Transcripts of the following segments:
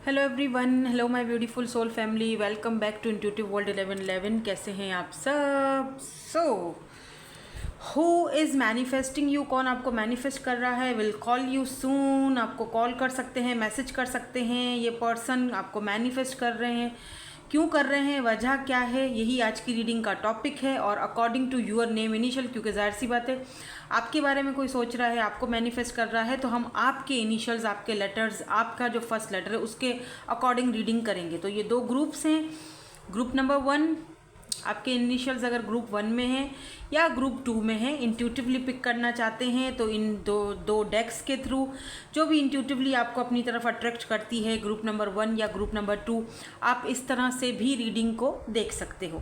Hello everyone, hello my beautiful soul family, welcome back to intuitive world 1111। कैसे हैं आप सब? Who is manifesting you? कौन आपको मैनिफेस्ट कर रहा है? Will call you soon. आपको कॉल कर सकते हैं, मैसेज कर सकते हैं। ये पर्सन आपको मैनिफेस्ट कर रहे हैं। क्यों कर रहे हैं, वजह क्या है, यही आज की रीडिंग का टॉपिक है। और according to your name initial, क्योंकि जाहिर सी बात है आपके बारे में कोई सोच रहा है, आपको मैनिफेस्ट कर रहा है, तो हम आपके इनिशियल्स, आपके लेटर्स, आपका जो फर्स्ट लेटर है उसके अकॉर्डिंग रीडिंग करेंगे। तो ये दो ग्रुप्स हैं। ग्रुप नंबर 1, आपके इनिशियल्स अगर ग्रुप 1 में हैं या ग्रुप 2 में हैं, इंट्यूटिवली पिक करना चाहते हैं तो इन दो डेक्स के थ्रू जो भी इंट्यूटिवली आपको अपनी तरफ अट्रैक्ट करती है, ग्रुप नंबर 1 या ग्रुप नंबर 2, आप इस तरह से भी रीडिंग को देख सकते हो।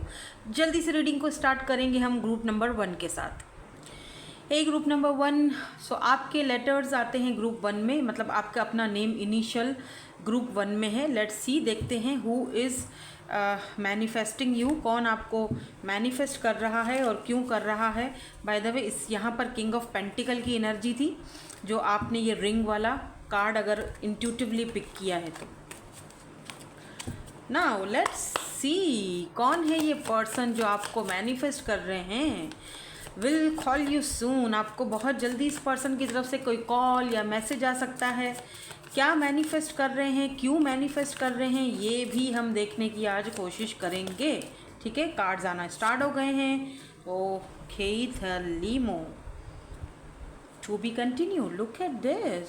जल्दी से रीडिंग को स्टार्ट करेंगे हम ग्रुप नंबर 1 के साथ। ग्रुप नंबर 1, सो आपके लेटर्स आते हैं ग्रुप 1 में, मतलब आपका अपना नेम इनिशियल ग्रुप 1 में है। लेट्स सी, देखते हैं हु इज़ मैनिफेस्टिंग यू। कौन आपको मैनिफेस्ट कर रहा है और क्यों कर रहा है। बाय द वे, इस यहाँ पर किंग ऑफ पेंटिकल की एनर्जी थी, जो आपने ये रिंग वाला कार्ड अगर इंट्यूटिवली पिक किया है तो। नाउ लेट्स सी, कौन है ये पर्सन जो आपको मैनिफेस्ट कर रहे हैं। Will call you soon. आपको बहुत जल्दी इस पर्सन की तरफ से कोई कॉल या मैसेज आ सकता है। क्या मैनिफेस्ट कर रहे हैं, क्यों मैनिफेस्ट कर रहे हैं, ये भी हम देखने की आज कोशिश करेंगे। ठीक है, कार्ड्स आना स्टार्ट हो गए हैं। Okay, limo to be continue. Look at this.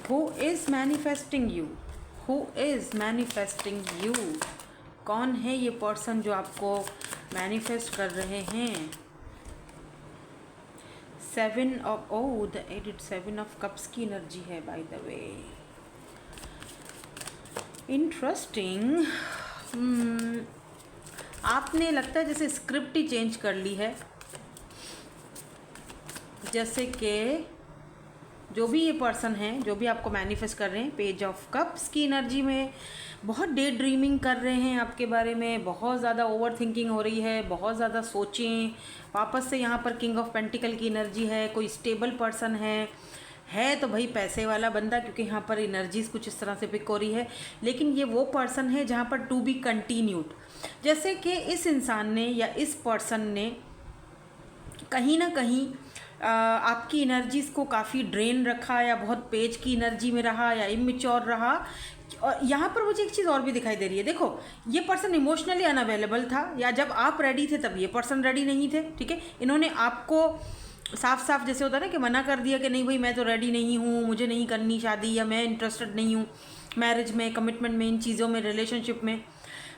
Who is manifesting you? Who is manifesting you? कौन है ये पर्सन जो आपको मैनिफेस्ट कर रहे हैं? 7 of the edit 7 of cups की एनर्जी है बाय द वे। इंटरेस्टिंग। आपने लगता है जैसे स्क्रिप्ट ही चेंज कर ली है। जैसे कि जो भी ये पर्सन है, जो भी आपको मैनिफेस्ट कर रहे हैं, पेज ऑफ कप्स की एनर्जी में बहुत डे ड्रीमिंग कर रहे हैं आपके बारे में, बहुत ज़्यादा ओवर थिंकिंग हो रही है, बहुत ज़्यादा सोचें। वापस से यहाँ पर किंग ऑफ पेंटिकल की एनर्जी है। कोई स्टेबल पर्सन है तो भाई पैसे वाला बंदा, क्योंकि यहाँ पर एनर्जीज कुछ इस तरह से पिक हो रही है। लेकिन ये वो पर्सन है जहाँ पर टू बी कंटिन्यूड, जैसे कि इस इंसान ने या इस पर्सन ने कहीं ना कहीं आपकी एनर्जीज़ को काफ़ी ड्रेन रखा, या बहुत पेज की एनर्जी में रहा, या इमेच्योर रहा। और यहाँ पर मुझे एक चीज़ और भी दिखाई दे रही है। देखो, ये पर्सन इमोशनली अनअवेलेबल था, या जब आप रेडी थे तब ये पर्सन रेडी नहीं थे। ठीक है, इन्होंने आपको साफ साफ, जैसे होता है ना कि मना कर दिया कि नहीं भाई मैं तो रेडी नहीं हूँ, मुझे नहीं करनी शादी, या मैं इंटरेस्टेड नहीं हूँ मैरिज में, कमिटमेंट में, इन चीज़ों में, रिलेशनशिप में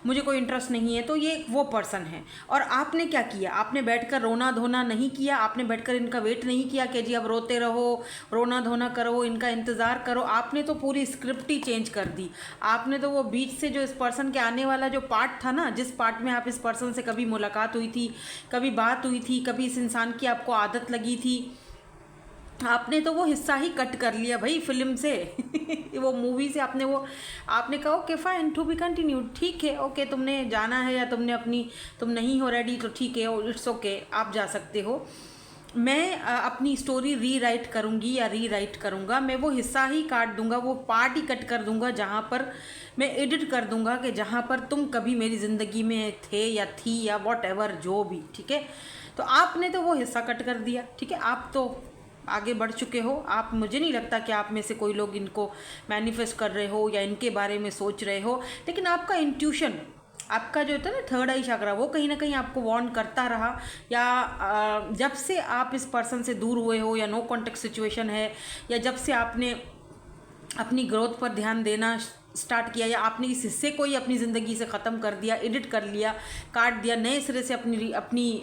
मुझे कोई इंटरेस्ट नहीं है। तो ये वो पर्सन है। और आपने क्या किया? आपने बैठकर रोना धोना नहीं किया, आपने बैठकर इनका वेट नहीं किया कि जी अब रोते रहो, रोना धोना करो, इनका इंतज़ार करो। आपने तो पूरी स्क्रिप्ट ही चेंज कर दी। आपने तो वो बीच से जो इस पर्सन के आने वाला जो पार्ट था ना, जिस पार्ट में आप इस पर्सन से कभी मुलाकात हुई थी, कभी बात हुई थी, कभी इस इंसान की आपको आदत लगी थी, आपने तो वो हिस्सा ही कट कर लिया भाई फिल्म से वो मूवी से आपने कहा okay fine, to be continued. ठीक है, ओके, तुमने जाना है या तुम नहीं हो रेडी तो ठीक है, इट्स ओके, आप जा सकते हो। मैं अपनी स्टोरी रीराइट करूँगी या रीराइट करूँगा, मैं वो हिस्सा ही काट दूंगा, वो पार्ट ही कट कर दूंगा, जहाँ पर मैं एडिट कर दूंगा कि जहाँ पर तुम कभी मेरी ज़िंदगी में थे या थी, या वॉट एवर जो भी। ठीक है, तो आपने तो वो हिस्सा कट कर दिया। ठीक है, आप तो आगे बढ़ चुके हो। आप, मुझे नहीं लगता कि आप में से कोई लोग इनको मैनिफेस्ट कर रहे हो या इनके बारे में सोच रहे हो, लेकिन आपका इंट्यूशन, आपका जो होता है ना थर्ड आई चक्रा, वो कहीं ना कहीं आपको वार्न करता रहा। या जब से आप इस पर्सन से दूर हुए हो, या नो कॉन्टेक्ट सिचुएशन है, या जब से आपने अपनी ग्रोथ पर ध्यान देना स्टार्ट किया, या आपने इस हिस्से को ही अपनी ज़िंदगी से ख़त्म कर दिया, एडिट कर लिया, काट दिया, नए सिरे से अपनी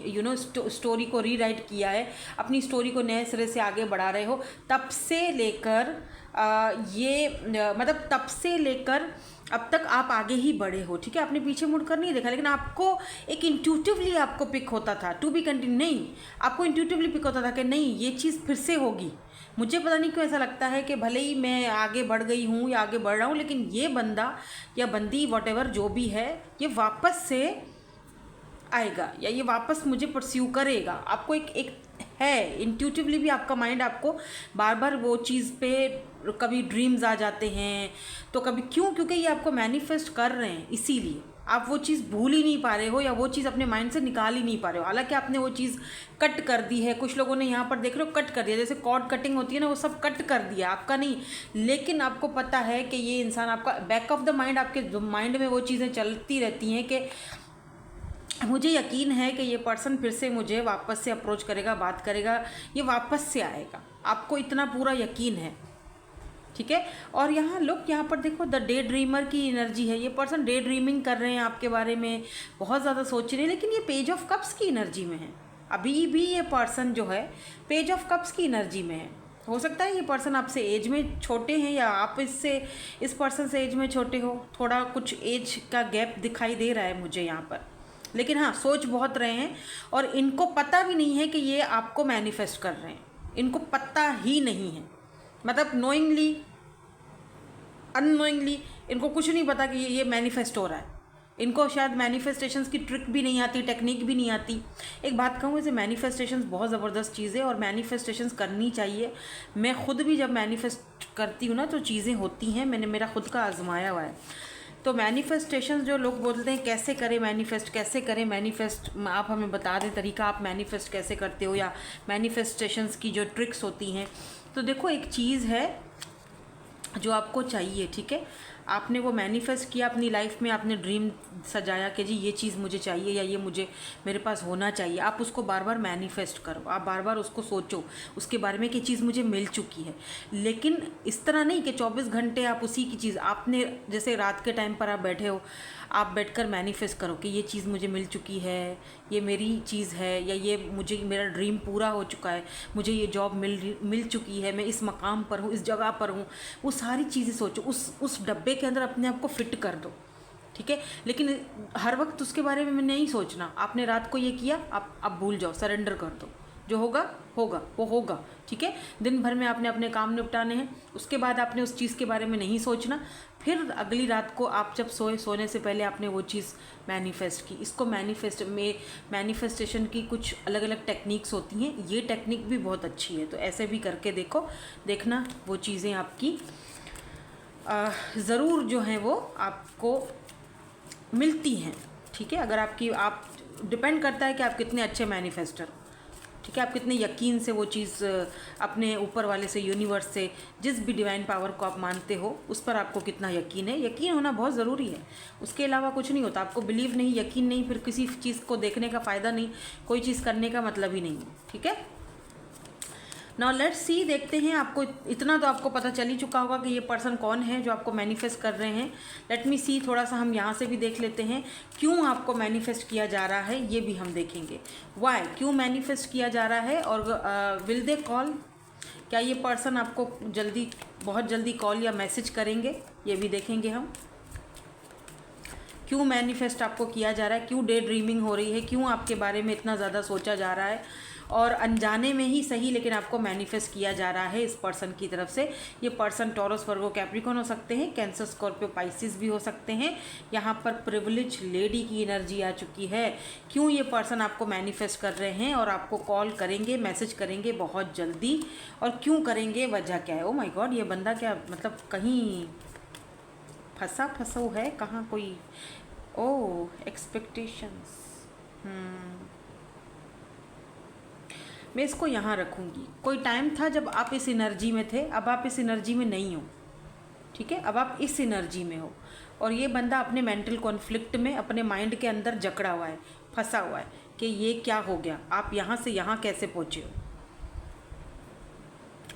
स्टोरी को रीराइट किया है, अपनी स्टोरी को नए सिरे से आगे बढ़ा रहे हो, तब से लेकर मतलब तब से लेकर अब तक आप आगे ही बढ़े हो। ठीक है, आपने पीछे मुड़कर नहीं देखा, लेकिन आपको एक इंट्यूटिवली आपको पिक होता था टू बी कंटिन्यू। नहीं, आपको इंट्यूटिवली पिक होता था कि नहीं ये चीज़ फिर से होगी। मुझे पता नहीं क्यों ऐसा लगता है कि भले ही मैं आगे बढ़ गई हूँ या आगे बढ़ रहा हूँ, लेकिन ये बंदा या बंदी वॉटेवर जो भी है, ये वापस से आएगा, या ये वापस मुझे परस्यू करेगा। आपको एक है, इंट्यूटिवली भी आपका माइंड आपको बार बार वो चीज़ पे, कभी ड्रीम्स आ जाते हैं तो कभी, क्यों? क्योंकि ये आपको मैनिफेस्ट कर रहे हैं, इसीलिए आप वो चीज़ भूल ही नहीं पा रहे हो या वो चीज़ अपने माइंड से निकाल ही नहीं पा रहे हो। हालांकि आपने वो चीज़ कट कर दी है, कुछ लोगों ने यहाँ पर देख रहे हो कट कर दिया, जैसे कॉर्ड कटिंग होती है ना, वो सब कट कर दिया, आपका नहीं। लेकिन आपको पता है कि ये इंसान, आपका बैक ऑफ द माइंड, आपके माइंड में वो चीज़ें चलती रहती हैं कि मुझे यकीन है कि ये पर्सन फिर से मुझे वापस से अप्रोच करेगा, बात करेगा, ये वापस से आएगा, आपको इतना पूरा यकीन है, ठीक है। और यहाँ लुक, यहाँ पर देखो, द डे ड्रीमर की एनर्जी है, ये पर्सन डे ड्रीमिंग कर रहे हैं आपके बारे में, बहुत ज़्यादा सोच रहे हैं, लेकिन ये पेज ऑफ कप्स की एनर्जी में है। अभी भी ये पर्सन जो है पेज ऑफ कप्स की एनर्जी में है। हो सकता है ये पर्सन आपसे एज में छोटे हैं या आप इस पर्सन से एज में छोटे हो, थोड़ा कुछ एज का गैप दिखाई दे रहा है मुझे यहाँ पर, लेकिन हाँ सोच बहुत रहे हैं और इनको पता भी नहीं है कि ये आपको मैनिफेस्ट कर रहे हैं, इनको पता ही नहीं है, मतलब नोइंगली अननोइंगली इनको कुछ नहीं पता कि ये मैनिफेस्ट हो रहा है। इनको शायद मैनिफेस्टेशंस की ट्रिक भी नहीं आती, टेक्निक भी नहीं आती। एक बात कहूँ, ऐसे मैनिफेस्टेशंस बहुत ज़बरदस्त चीज़ है और मैनिफेस्टेशंस करनी चाहिए। मैं खुद भी जब मैनिफेस्ट करती हूँ ना तो चीज़ें होती हैं, मैंने मेरा खुद का आजमाया हुआ है। तो मैनिफेस्टेशंस जो लोग बोलते हैं कैसे करें मैनिफेस्ट, कैसे करें मैनिफेस्ट, आप हमें बता दें तरीका, आप मैनिफेस्ट कैसे करते हो या मैनिफेस्टेशंस की जो ट्रिक्स होती हैं। तो देखो, एक चीज़ है जो आपको चाहिए, ठीक है, आपने वो मैनिफेस्ट किया अपनी लाइफ में, आपने ड्रीम सजाया कि जी ये चीज़ मुझे चाहिए या ये मुझे मेरे पास होना चाहिए, आप उसको बार बार मैनिफेस्ट करो, आप बार बार उसको सोचो उसके बारे में कि चीज़ मुझे मिल चुकी है। लेकिन इस तरह नहीं कि 24 घंटे आप उसी की चीज़, आपने जैसे रात के टाइम पर आप बैठे हो, आप बैठकर मैनिफेस्ट करो कि ये चीज़ मुझे मिल चुकी है, ये मेरी चीज़ है, या ये मुझे, मेरा ड्रीम पूरा हो चुका है, मुझे ये जॉब मिल चुकी है, मैं इस मकाम पर हूँ, इस जगह पर हूँ। वो सारी चीज़ें सोचो, उस डब्बे के अंदर अपने आप को फिट कर दो, ठीक है। लेकिन हर वक्त उसके बारे में नहीं सोचना। आपने रात को ये किया, आप भूल जाओ, सरेंडर कर दो, जो होगा होगा, वो होगा, ठीक है। दिन भर में आपने अपने काम निपटाने हैं, उसके बाद आपने उस चीज़ के बारे में नहीं सोचना। फिर अगली रात को आप जब सोने से पहले आपने वो चीज़ मैनिफेस्ट की। इसको मैनिफेस्टेशन की कुछ अलग अलग टेक्निक्स होती हैं, ये टेक्निक भी बहुत अच्छी है, तो ऐसे भी करके देखना वो चीज़ें आपकी ज़रूर जो हैं वो आपको मिलती हैं, ठीक है। अगर आप डिपेंड करता है कि आप कितने अच्छे मैनिफेस्टर, ठीक है, आप कितने यकीन से वो चीज़ अपने ऊपर वाले से, यूनिवर्स से, जिस भी डिवाइन पावर को आप मानते हो उस पर आपको कितना यकीन है। यकीन होना बहुत ज़रूरी है, उसके अलावा कुछ नहीं होता। आपको बिलीव नहीं, यकीन नहीं, फिर किसी चीज़ को देखने का फ़ायदा नहीं, कोई चीज़ करने का मतलब ही नहीं, ठीक है। नाउ लेट्स सी, देखते हैं। आपको इतना तो आपको पता चल ही चुका होगा कि ये पर्सन कौन है जो आपको मैनिफेस्ट कर रहे हैं। लेट मी सी, थोड़ा सा हम यहाँ से भी देख लेते हैं क्यों आपको मैनिफेस्ट किया जा रहा है, ये भी हम देखेंगे। वाई, क्यों मैनिफेस्ट किया जा रहा है, और विल दे कॉल, क्या ये पर्सन आपको बहुत जल्दी कॉल या मैसेज करेंगे, ये भी देखेंगे हम। क्यों मैनिफेस्ट आपको किया जा रहा है, क्यों डे ड्रीमिंग हो रही है, क्यों आपके बारे में इतना ज़्यादा सोचा जा रहा है, और अनजाने में ही सही लेकिन आपको मैनिफेस्ट किया जा रहा है इस पर्सन की तरफ से। ये पर्सन टॉरस, वर्गो, कैप्रिकॉर्न हो सकते हैं, कैंसर, स्कॉर्पियो, पाइसिस भी हो सकते हैं। यहाँ पर प्रिविलेज लेडी की एनर्जी आ चुकी है। क्यों ये पर्सन आपको मैनिफेस्ट कर रहे हैं और आपको कॉल करेंगे, मैसेज करेंगे बहुत जल्दी, और क्यों करेंगे, वजह क्या है। ओ माय गॉड, ये बंदा क्या मतलब कहीं फंसा है, कहाँ कोई, ओह एक्सपेक्टेशंस, मैं इसको यहाँ रखूँगी। कोई टाइम था जब आप इस एनर्जी में थे, अब आप इस एनर्जी में नहीं हो, ठीक है, अब आप इस एनर्जी में हो। और ये बंदा अपने मेंटल कॉन्फ्लिक्ट में, अपने माइंड के अंदर जकड़ा हुआ है, फंसा हुआ है कि ये क्या हो गया, आप यहाँ से यहाँ कैसे पहुँचे हो।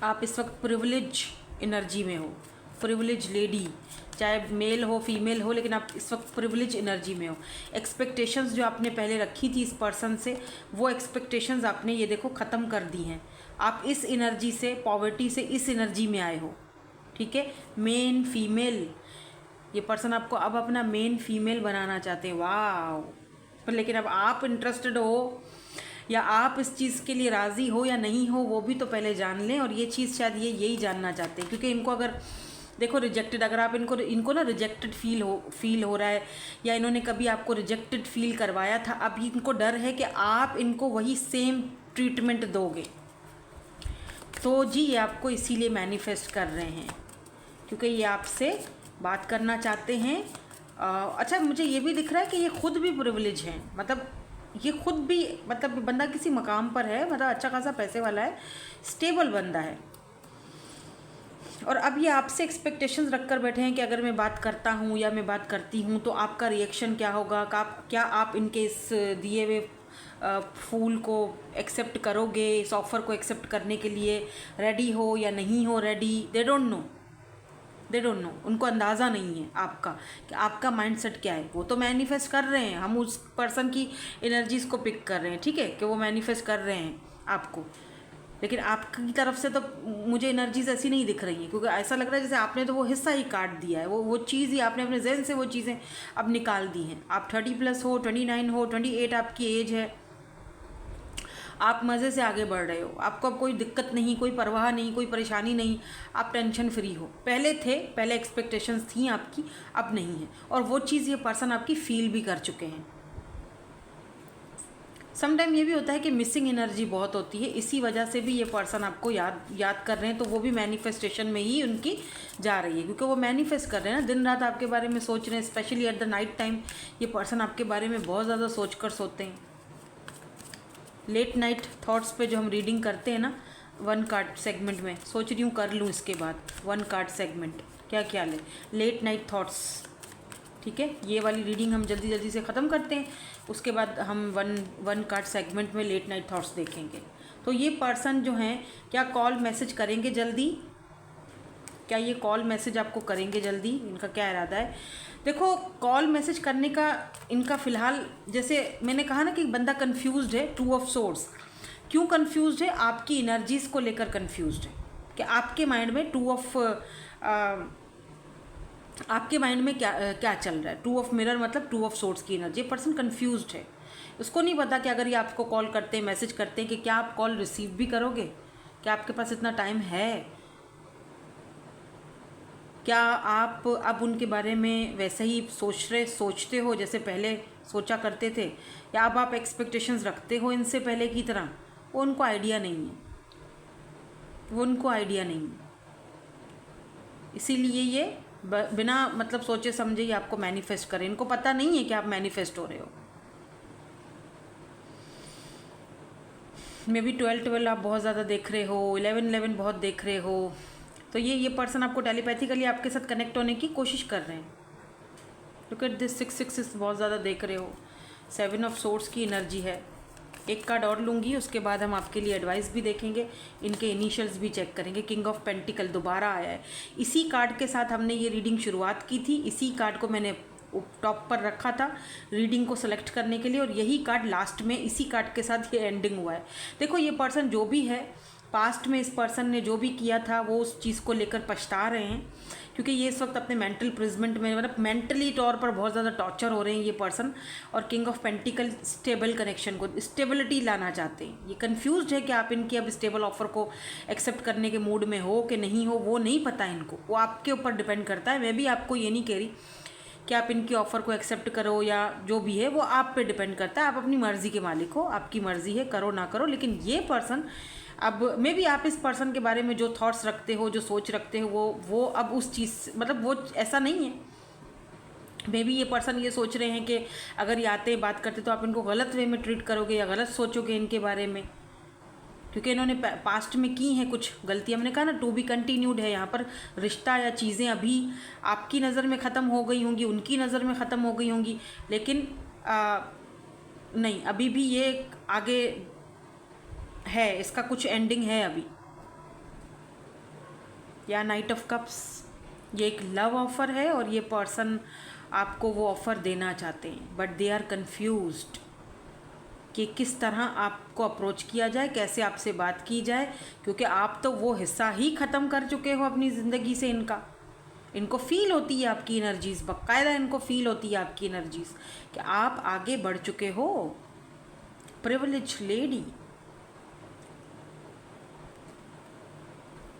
आप इस वक्त प्रिविलेज एनर्जी में हो, प्रिविलेज लेडी, चाहे मेल हो फीमेल हो, लेकिन आप इस वक्त प्रिविलेज एनर्जी में हो। एक्सपेक्टेशंस जो आपने पहले रखी थी इस पर्सन से, वो एक्सपेक्टेशंस आपने ये देखो ख़त्म कर दी हैं। आप इस एनर्जी से, पॉवर्टी से इस एनर्जी में आए हो, ठीक है। मेन फीमेल, ये पर्सन आपको अब अपना मेन फीमेल बनाना चाहते हैं, वाह। पर लेकिन अब आप इंटरेस्टेड हो या आप इस चीज़ के लिए राज़ी हो या नहीं हो, वो भी तो पहले जान लें। और ये चीज़ शायद ये यही जानना चाहते हैं, क्योंकि इनको अगर देखो रिजेक्टेड, अगर आप इनको ना रिजेक्टेड फील हो रहा है, या इन्होंने कभी आपको रिजेक्टेड फील करवाया था, अब इनको डर है कि आप इनको वही सेम ट्रीटमेंट दोगे। तो जी ये आपको इसीलिए मैनिफेस्ट कर रहे हैं, क्योंकि ये आपसे बात करना चाहते हैं। अच्छा, मुझे ये भी दिख रहा है कि ये खुद भी प्रिविलेज हैं, मतलब ये खुद भी, मतलब बंदा किसी मकाम पर है, मतलब अच्छा खासा पैसे वाला है, स्टेबल बंदा है, और अब ये आपसे एक्सपेक्टेशंस रख कर बैठे हैं कि अगर मैं बात करता हूँ या मैं बात करती हूँ तो आपका रिएक्शन क्या होगा, क्या आप इनके इस दिए हुए फूल को एक्सेप्ट करोगे, इस ऑफ़र को एक्सेप्ट करने के लिए रेडी हो या नहीं हो रेडी। दे डोंट नो, उनको अंदाज़ा नहीं है आपका कि आपका माइंडसेट क्या है। वो तो मैनिफेस्ट कर रहे हैं, हम उस पर्सन की एनर्जीज़ को पिक कर रहे हैं, ठीक है, कि वो मैनिफेस्ट कर रहे हैं आपको, लेकिन आपकी तरफ से तो मुझे एनर्जीज ऐसी नहीं दिख रही हैं, क्योंकि ऐसा लग रहा है जैसे आपने तो वो हिस्सा ही काट दिया है, वो चीज़ ही आपने अपने जहन से वो चीज़ें अब निकाल दी हैं। आप 30+ हो, 29 हो, 28 आपकी एज है, आप मज़े से आगे बढ़ रहे हो, आपको अब कोई दिक्कत नहीं, कोई परवाह नहीं, कोई परेशानी नहीं, आप टेंशन फ्री हो। पहले एक्सपेक्टेशंस थी आपकी, अब नहीं है, और वो चीज़ ये पर्सन आपकी फील भी कर चुके हैं। समटाइम ये भी होता है कि मिसिंग एनर्जी बहुत होती है, इसी वजह से भी ये पर्सन आपको याद कर रहे हैं, तो वो भी मैनिफेस्टेशन में ही उनकी जा रही है, क्योंकि वो मैनिफेस्ट कर रहे हैं ना, दिन रात आपके बारे में सोच रहे हैं। Specially at the night time ये पर्सन आपके बारे में बहुत ज़्यादा सोच कर सोते हैं। लेट नाइट थॉट्स पे जो हम रीडिंग करते हैं ना 1 कार्ड सेगमेंट में, सोच रही हूँ कर लूँ इसके बाद 1 कार्ड सेगमेंट, क्या ख्याल है? लेट नाइट थॉट्स, ठीक है, ये वाली रीडिंग हम जल्दी से ख़त्म करते हैं, उसके बाद हम वन कार्ड सेगमेंट में लेट नाइट थॉट्स देखेंगे। तो ये पर्सन जो हैं क्या कॉल मैसेज करेंगे जल्दी? क्या ये कॉल मैसेज आपको करेंगे जल्दी? इनका क्या इरादा है? देखो, कॉल मैसेज करने का इनका फ़िलहाल, जैसे मैंने कहा ना कि बंदा कंफ्यूज्ड है, 2 ऑफ सोर्ड्स। क्यों कंफ्यूज्ड है? आपकी एनर्जीज़ को लेकर कंफ्यूज्ड है कि आपके माइंड में आपके माइंड में क्या चल रहा है। 2 ऑफ मिरर मतलब 2 ऑफ सोर्ड्स की एनर्जी। पर्सन कंफ्यूज्ड है, उसको नहीं पता कि अगर ये आपको कॉल करते हैं, मैसेज करते हैं, कि क्या आप कॉल रिसीव भी करोगे, क्या आपके पास इतना टाइम है, क्या आप अब उनके बारे में वैसे ही सोचते हो जैसे पहले सोचा करते थे, या अब आप एक्सपेक्टेशंस रखते हो इनसे पहले की तरह? वो उनको आइडिया नहीं है, इसीलिए ये बिना मतलब सोचे समझे ही आपको मैनिफेस्ट करें। इनको पता नहीं है कि आप मैनिफेस्ट हो रहे हो। मे बी 12 आप बहुत ज़्यादा देख रहे हो, 11 बहुत देख रहे हो, तो ये पर्सन आपको टेलीपैथिकली आपके साथ कनेक्ट होने की कोशिश कर रहे हैं। लुक एट दिस 6 बहुत ज़्यादा देख रहे हो। 7 ऑफ सोर्ड्स की एनर्जी है। एक कार्ड और लूँगी, उसके बाद हम आपके लिए एडवाइस भी देखेंगे, इनके इनिशियल्स भी चेक करेंगे। किंग ऑफ पेंटिकल दोबारा आया है। इसी कार्ड के साथ हमने ये रीडिंग शुरुआत की थी, इसी कार्ड को मैंने टॉप पर रखा था रीडिंग को सेलेक्ट करने के लिए, और यही कार्ड लास्ट में इसी कार्ड के साथ ये एंडिंग हुआ है। देखो, ये पर्सन जो भी है, पास्ट में इस पर्सन ने जो भी किया था वो उस चीज़ को लेकर पछता रहे हैं, क्योंकि ये इस वक्त अपने मेंटल प्रिजमेंट में, मतलब मेंटली तौर पर बहुत ज़्यादा टॉर्चर हो रहे हैं ये पर्सन। और king of pentacle stable connection को, स्टेबिलिटी लाना चाहते हैं। ये कंफ्यूज्ड है कि आप इनकी अब स्टेबल ऑफर को एक्सेप्ट करने के मूड में हो कि नहीं हो, वो नहीं पता इनको, वो आपके ऊपर डिपेंड करता है। मैं भी आपको ये नहीं कह रही कि आप इनकी ऑफ़र को एक्सेप्ट करो या जो भी है, वो आप पे डिपेंड करता है। आप अपनी मर्ज़ी के मालिक हो, आपकी मर्ज़ी है, करो ना करो। लेकिन ये पर्सन, अब मे भी आप इस पर्सन के बारे में जो थॉट्स रखते हो, जो सोच रखते हो, वो अब उस चीज़, मतलब वो ऐसा नहीं है। मे बी ये पर्सन ये सोच रहे हैं कि अगर ये आते बात करते तो आप इनको गलत वे में ट्रीट करोगे या गलत सोचोगे इनके बारे में, क्योंकि इन्होंने पास्ट में की हैं कुछ गलतियाँ। मैंने कहा ना, टू बी कंटिन्यूड है। यहाँ पर रिश्ता या चीज़ें अभी आपकी नज़र में ख़त्म हो गई होंगी, उनकी नज़र में ख़त्म हो गई होंगी, लेकिन नहीं, अभी भी ये आगे है, इसका कुछ एंडिंग है अभी। या नाइट ऑफ कप्स, ये एक लव ऑफ़र है और ये पर्सन आपको वो ऑफ़र देना चाहते हैं, बट दे आर कन्फ्यूज्ड कि किस तरह आपको अप्रोच किया जाए, कैसे आपसे बात की जाए, क्योंकि आप तो वो हिस्सा ही ख़त्म कर चुके हो अपनी ज़िंदगी से। इनको फील होती है आपकी एनर्जीज़, बाकायदा इनको फील होती है आपकी एनर्जीज़ कि आप आगे बढ़ चुके हो। प्रिविलेज लेडी,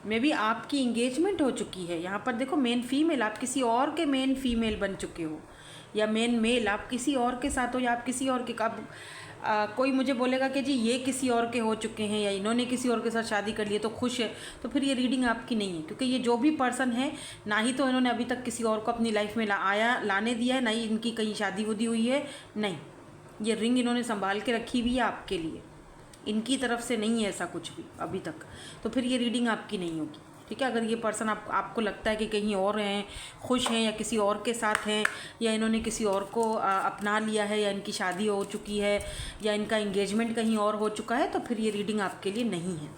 मे बी आपकी इंगेजमेंट हो चुकी है। यहाँ पर देखो, मेन फीमेल, आप किसी और के मेन फीमेल बन चुके हो, या मेन मेल आप किसी और के साथ हो, या आप किसी और के कोई मुझे बोलेगा कि जी ये किसी और के हो चुके हैं या इन्होंने किसी और के साथ शादी कर ली है तो खुश है, तो फिर ये रीडिंग आपकी नहीं है, क्योंकि ये जो भी पर्सन है ना ही तो इन्होंने अभी तक किसी और को अपनी लाइफ में लाने दिया है, ना ही इनकी कहीं शादी वुदी हुई है, नहीं, ये रिंग इन्होंने संभाल के रखी हुई है आपके लिए, इनकी तरफ से नहीं है ऐसा कुछ भी अभी तक, तो फिर ये रीडिंग आपकी नहीं होगी। ठीक है, अगर ये पर्सन आपको लगता है कि कहीं और हैं, खुश हैं या किसी और के साथ हैं, या इन्होंने किसी और को अपना लिया है, या इनकी शादी हो चुकी है, या इनका एंगेजमेंट कहीं और हो चुका है, तो फिर ये रीडिंग आपके लिए नहीं है।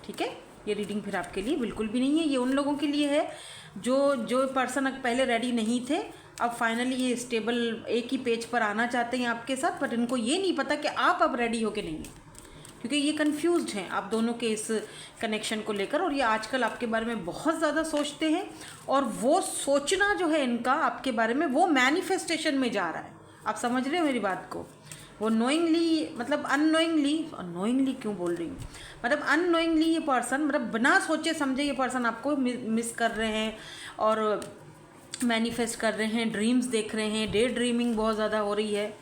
ठीक है, ये रीडिंग फिर आपके लिए बिल्कुल भी नहीं है। ये उन लोगों के लिए है जो पर्सन पहले रेडी नहीं थे, अब फाइनली ये स्टेबल एक ही पेज पर आना चाहते हैं आपके साथ, बट इनको ये नहीं पता कि आप अब रेडी हो कि नहीं, क्योंकि ये कंफ्यूज्ड हैं आप दोनों के इस कनेक्शन को लेकर, और ये आजकल आपके बारे में बहुत ज़्यादा सोचते हैं, और वो सोचना जो है इनका आपके बारे में वो मैनिफेस्टेशन में जा रहा है। आप समझ रहे हो मेरी बात को? वो नोइंगली मतलब अननोइंगली क्यों बोल रही हूँ, मतलब अननोइंगली ये पर्सन, मतलब बिना सोचे समझे ये पर्सन आपको मिस कर रहे हैं और मैनिफेस्ट कर रहे हैं, ड्रीम्स देख रहे हैं, डे ड्रीमिंग बहुत ज़्यादा हो रही है।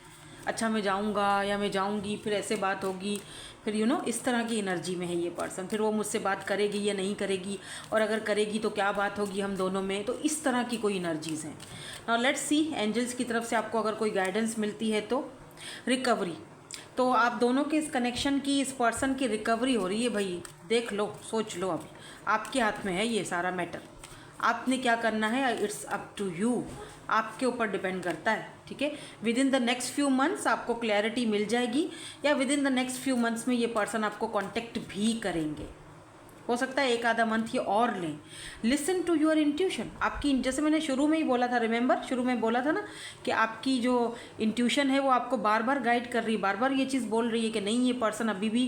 अच्छा मैं जाऊँगा या मैं जाऊँगी, फिर ऐसे बात होगी, फिर इस तरह की एनर्जी में है ये पर्सन, फिर वो मुझसे बात करेगी या नहीं करेगी, और अगर करेगी तो क्या बात होगी हम दोनों में, तो इस तरह की कोई एनर्जीज़ हैं। नाउ लेट्स सी एंजल्स की तरफ से आपको अगर कोई गाइडेंस मिलती है तो रिकवरी, तो आप दोनों के इस कनेक्शन की, इस पर्सन की रिकवरी हो रही है भाई, देख लो, सोच लो, अभी आपके हाथ में है ये सारा मैटर, आपने क्या करना है, इट्स अप टू यू, आपके ऊपर डिपेंड करता है। ठीक है, with in the next few months आपको क्लैरिटी मिल जाएगी, या with in the next few months में ये पर्सन आपको कांटेक्ट भी करेंगे, हो सकता है एक आधा मंथ ये और लें। लिसन टू योर इंट्यूशन, आपकी, जैसे मैंने शुरू में ही बोला था, रिमेंबर शुरू में बोला था ना कि आपकी जो इंट्यूशन है वो आपको बार बार गाइड कर रही है, बार बार ये चीज़ बोल रही है कि नहीं ये पर्सन अभी भी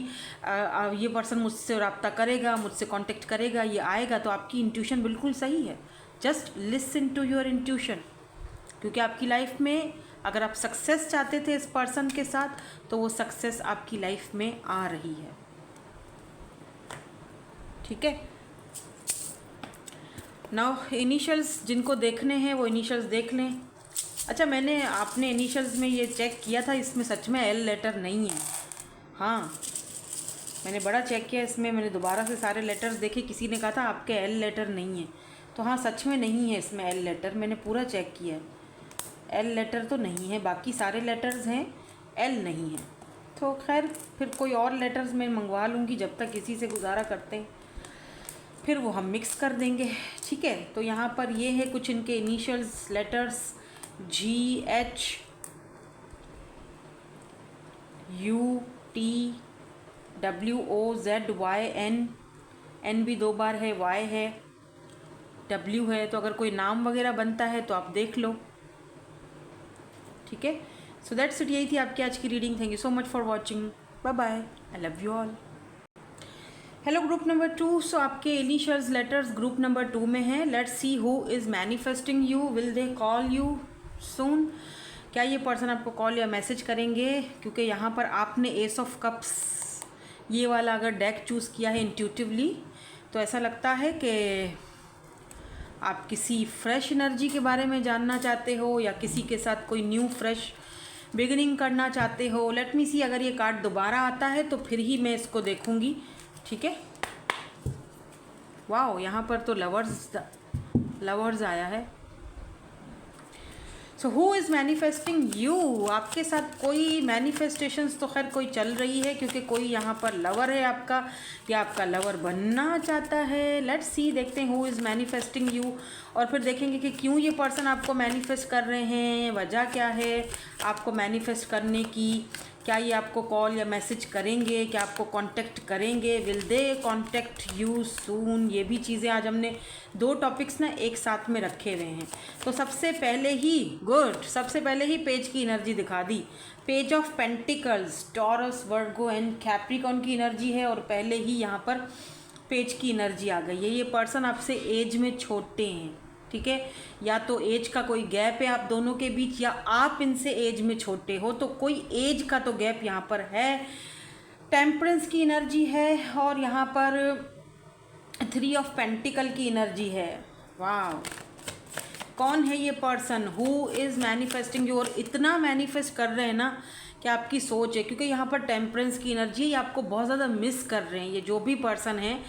ये पर्सन मुझसे रब्ता करेगा, मुझसे कांटेक्ट करेगा, ये आएगा, तो आपकी इंट्यूशन बिल्कुल सही है। Just listen to your intuition, क्योंकि आपकी लाइफ में अगर आप सक्सेस चाहते थे इस पर्सन के साथ, तो वो सक्सेस आपकी लाइफ में आ रही है। ठीक है, नाउ इनिशियल्स जिनको देखने हैं वो इनिशियल्स देख लें। अच्छा, मैंने आपने इनिशियल्स में ये चेक किया था, इसमें सच में एल लेटर नहीं है। हाँ, मैंने बड़ा चेक किया इसमें, मैंने दोबारा से सारे लेटर्स देखे, किसी ने कहा था आपके एल लेटर नहीं है, तो हाँ सच में नहीं है इसमें एल लेटर, मैंने पूरा चेक किया है, एल लेटर तो नहीं है, बाकी सारे लेटर्स हैं, एल नहीं है। तो खैर फिर कोई और लेटर्स मैं मंगवा लूँगी, जब तक इसी से गुजारा करते हैं, फिर वो हम मिक्स कर देंगे। ठीक है, तो यहाँ पर ये है कुछ इनके initials letters, GH UT WOZYN, N भी 2 बार है, Y है, W है, तो अगर कोई नाम वगैरह बनता है तो आप देख लो। ठीक है, सो दैट्स इट, यही थी आपकी आज की reading. Thank you so much for watching, bye bye, I love you all. Hello group number 2, so आपके इनिशियल्स लेटर्स ग्रुप नंबर 2 में हैं। Let's see who is manifesting you, will they call you soon, क्या ये person आपको call या message करेंगे, क्योंकि यहाँ पर आपने एस ऑफ कप्स ये वाला अगर डेक चूज़ किया है इंट्यूटिवली, तो ऐसा लगता है कि आप किसी फ्रेश एनर्जी के बारे में जानना चाहते हो, या किसी के साथ कोई न्यू फ्रेश बिगिनिंग करना चाहते हो। लेट मी सी, अगर ये कार्ड दोबारा आता है तो फिर ही मैं इसको देखूँगी। ठीक है, वाओ, यहाँ पर तो लवर्स आया है। So who is manifesting you, आपके साथ कोई मैनिफेस्टेशंस तो खैर कोई चल रही है, क्योंकि कोई यहाँ पर लवर है आपका, या आपका लवर बनना चाहता है। लेट्स सी, देखते हैं हु इज़ मैनिफेस्टिंग यू, और फिर देखेंगे कि क्यों ये पर्सन आपको मैनिफेस्ट कर रहे हैं, वजह क्या है आपको मैनिफेस्ट करने की, क्या ये आपको कॉल या मैसेज करेंगे, क्या आपको कांटेक्ट करेंगे, will they contact you soon. ये भी चीज़ें आज हमने 2 टॉपिक्स ना एक साथ में रखे हुए हैं। तो सबसे पहले ही पेज की एनर्जी दिखा दी, page of pentacles, Taurus, Virgo and Capricorn की एनर्जी है, और पहले ही यहाँ पर पेज की एनर्जी आ गई है। ये पर्सन आपसे एज में छोटे हैं, ठीक है, या तो एज का कोई गैप है आप दोनों के बीच, या आप इनसे एज में छोटे हो, तो कोई एज का तो गैप यहाँ पर है। टेम्परेंस की एनर्जी है, और यहाँ पर 3 ऑफ पेंटिकल की एनर्जी है। वाह, कौन है ये person who is manifesting you, और इतना मैनिफेस्ट कर रहे हैं ना क्या आपकी सोच है, क्योंकि यहाँ पर टेम्परेंस की एनर्जी ये आपको बहुत ज़्यादा मिस कर रहे हैं ये जो भी पर्सन है,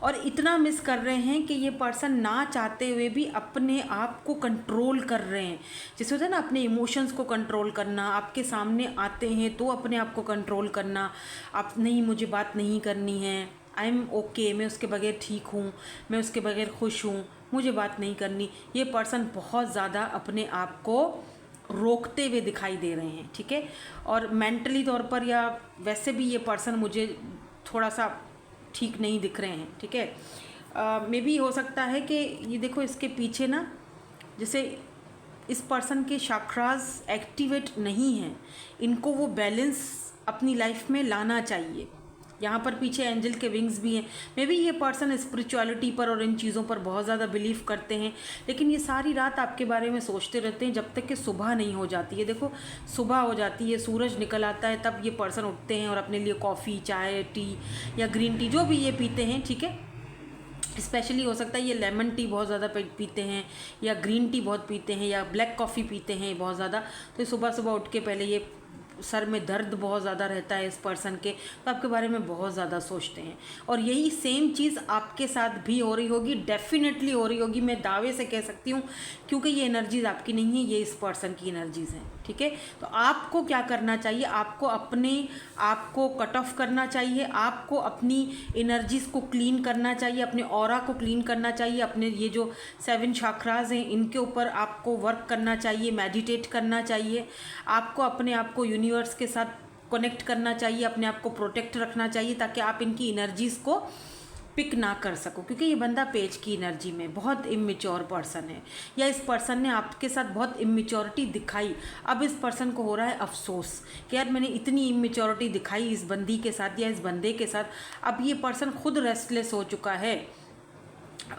और इतना मिस कर रहे हैं कि ये पर्सन ना चाहते हुए भी अपने आप को कंट्रोल कर रहे हैं। जैसे होता है ना अपने इमोशंस को कंट्रोल करना, आपके सामने आते हैं तो अपने आप को कंट्रोल करना, आप नहीं मुझे बात नहीं करनी है, आई एम ओके, मैं उसके बगैर ठीक हूँ, मैं उसके बगैर खुश हूँ, मुझे बात नहीं करनी। ये पर्सन बहुत ज़्यादा अपने आप को रोकते हुए दिखाई दे रहे हैं, ठीक है। और मेंटली तौर पर या वैसे भी ये पर्सन मुझे थोड़ा सा ठीक नहीं दिख रहे हैं, ठीक है। मे बी हो सकता है कि ये देखो इसके पीछे ना, जैसे इस पर्सन के चक्रास एक्टिवेट नहीं हैं, इनको वो बैलेंस अपनी लाइफ में लाना चाहिए। यहाँ पर पीछे एंजल के विंग्स भी हैं। मे बी ये पर्सन स्पिरिचुअलिटी पर और इन चीज़ों पर बहुत ज़्यादा बिलीव करते हैं, लेकिन ये सारी रात आपके बारे में सोचते रहते हैं जब तक कि सुबह नहीं हो जाती है। देखो सुबह हो जाती है, सूरज निकल आता है, तब ये पर्सन उठते हैं और अपने लिए कॉफ़ी, चाय, टी या ग्रीन टी जो भी ये पीते हैं, ठीक है। स्पेशली हो सकता है ये लेमन टी बहुत ज़्यादा पीते हैं, या ग्रीन टी बहुत पीते हैं, या ब्लैक कॉफ़ी पीते हैं बहुत ज़्यादा। तो सुबह सुबह उठ के पहले ये सर में दर्द बहुत ज़्यादा रहता है इस पर्सन के, तो आपके बारे में बहुत ज़्यादा सोचते हैं। और यही सेम चीज़ आपके साथ भी हो रही होगी, डेफिनेटली हो रही होगी, मैं दावे से कह सकती हूँ, क्योंकि ये एनर्जीज़ आपकी नहीं है, ये इस पर्सन की एनर्जीज़ हैं, ठीक है। तो आपको क्या करना चाहिए, आपको अपने आप को कट ऑफ करना चाहिए, आपको अपनी एनर्जीज़ को क्लीन करना चाहिए, अपने ऑरा को क्लीन करना चाहिए, अपने ये जो 7 चक्रास हैं इनके ऊपर आपको वर्क करना चाहिए, मेडिटेट करना चाहिए, आपको अपने आप को यूनिवर्स के साथ कनेक्ट करना चाहिए, अपने आप को प्रोटेक्ट रखना चाहिए, ताकि आप इनकी एनर्जीज़ को पिक ना कर सको। क्योंकि ये बंदा पेज की एनर्जी में बहुत इमेच्योर पर्सन है, या इस पर्सन ने आपके साथ बहुत इमेच्योरिटी दिखाई। अब इस पर्सन को हो रहा है अफसोस कि यार मैंने इतनी इमेच्योरिटी दिखाई इस बंदी के साथ या इस बंदे के साथ। अब ये पर्सन खुद रेस्टलेस हो चुका है।